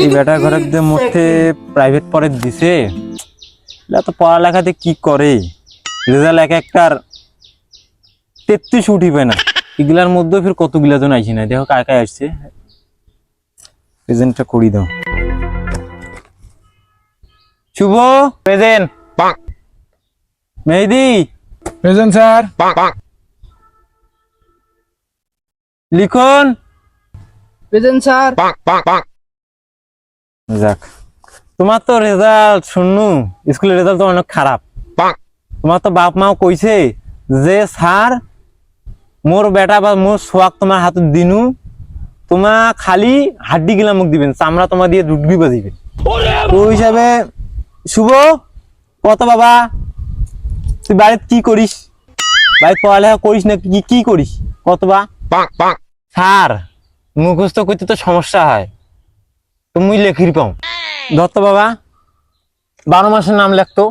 এই বেটা ঘরের মধ্যে প্রাইভেট পড়ে দিছে, এরা তো পড়ালেখাতে কি করে, রেজাল্ট এক একটার 33 উঠিবে না। এগুলার মধ্যে ফির কতগুলা জন আইছি না, দেখো কার কার আসছে, প্রেজেন্টটা করি দাও। শুভ প্রেজেন্ট, মেহেদি প্রেজেন্ট স্যার। লিখন প্রেজেন্ট স্যার। যাক, তোমার তো রেজাল্ট শুননু, স্কুলের রেজাল্ট তো অনেক খারাপ। তোমার তো বাপ মাও কইছে যে স্যার মোর বেটা বা মোর সোয়াক তোমার হাতে দিনু, তোমার খালি হাড্ডি গিলা মুখ দিবেন, চামড়া তোমার দিয়ে ডুববি বাজিবে। ওই হিসাবে শুভ কত বাবা, তুই বাড়িতে কি করিস, বাড়িতে পড়ালেখা করিস না কি কি করিস কত বা? স্যার মুখস্থ করতে তো সমস্যা হয়, তুমি লেখির পাও দত্ত বাবা 12 মাসের নাম লেখতো।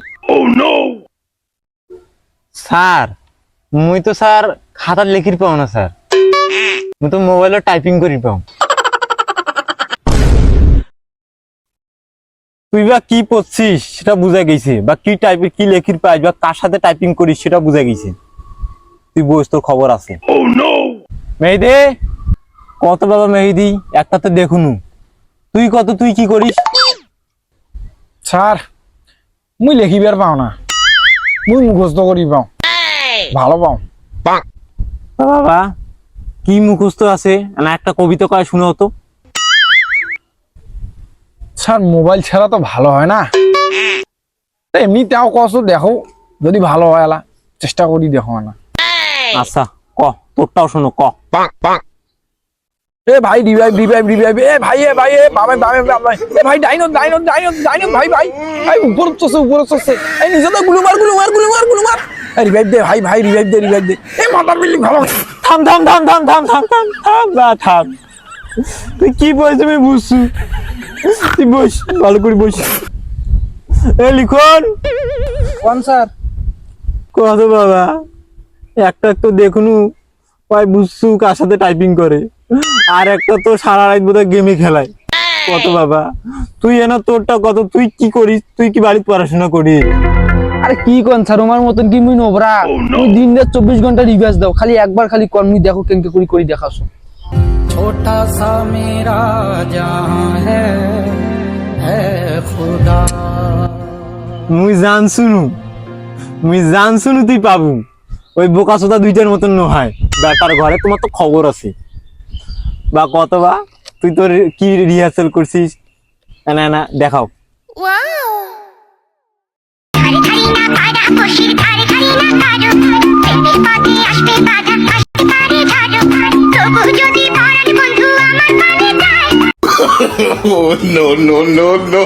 স্যার মুই তো স্যার খাতার লেখির পাও না স্যার, মুই তো মোবাইলে টাইপিং করি পাও। তুই বা কি পড়ছিস সেটা বুঝা গেছে, বা কি টাইপের কি লেখির পাইস বা কার সাথে টাইপিং করিস সেটা বুঝা গেছে। তুই বস, তোর খবর আছে। মেহেদি কত বাবা, মেহেদি একটা তো দেখুনু, তুই কত, তুই কি করিস? স্যার মুই লেখিবার পাও না, মুই মুখস্থ করি পাও, ভালো পাও। বাবা কি মুখস্থ আছে না, একটা কবিতা কয় শুনে হতো। স্যার মোবাইল ছাড়া তো ভালো হয় না, এমনি তাও কষ্ট দেখো, যদি ভালো হয় আলা চেষ্টা করি দেখো না। আচ্ছা ক, তোরটাও শোনো ক। এ ভাই রিভাইভ রিভাইভ রিভাইভ, এ ভাই এ ভাই এ বাবা বাবা বাবা, এ ভাই ডাইনো ডাইনো ডাইনো ডাইনো, ভাই ভাই ভাই উপর চলছে, এই নিচে তো গুলুমার গুলুমার গুলুমার গুলুমার, রিভাইভ দে ভাই ভাই রিভাইভ দে রিভাইভ দে, এ মাথার বিল্ডিং ভালো। থাম থাম থাম থাম থাম থাম থাম থাম না থাম, তুই কি বলছিস আমি বুঝছি, তুই বস ভালো করে বস। এ লিখন কোন স্যার? কত বাবা, একটা তো দেখুনু ভাই বুঝছু কার সাথে টাইপিং করে, আর একটা তো সারা রাত বোধহয় গেমে খেলায়। কত বাবা তুই এনা তোরটা কত, তুই কি করিস, তুই কি বাড়িতে পড়াশোনা করিস? আরে কি কোন স্যার, আমার মতন কি মুই নোবরা? মুই দিন রাত 24 ঘন্টা রিভাইজ দাও, খালি একবার খালি কোন মুই দেখো কেনকে করি করি দেখাছো। छोटा सा मेरा जहां है खुदा। মুই জানছুনু তুই পাবু, ওই বোকাচোদা দুইটার মতন নয় বেটার ঘরে, তোমার তো খবর আছে বা কত বা, তুই তোর কি রিহার্সাল করছিস না না দেখাও। Oh no no no no!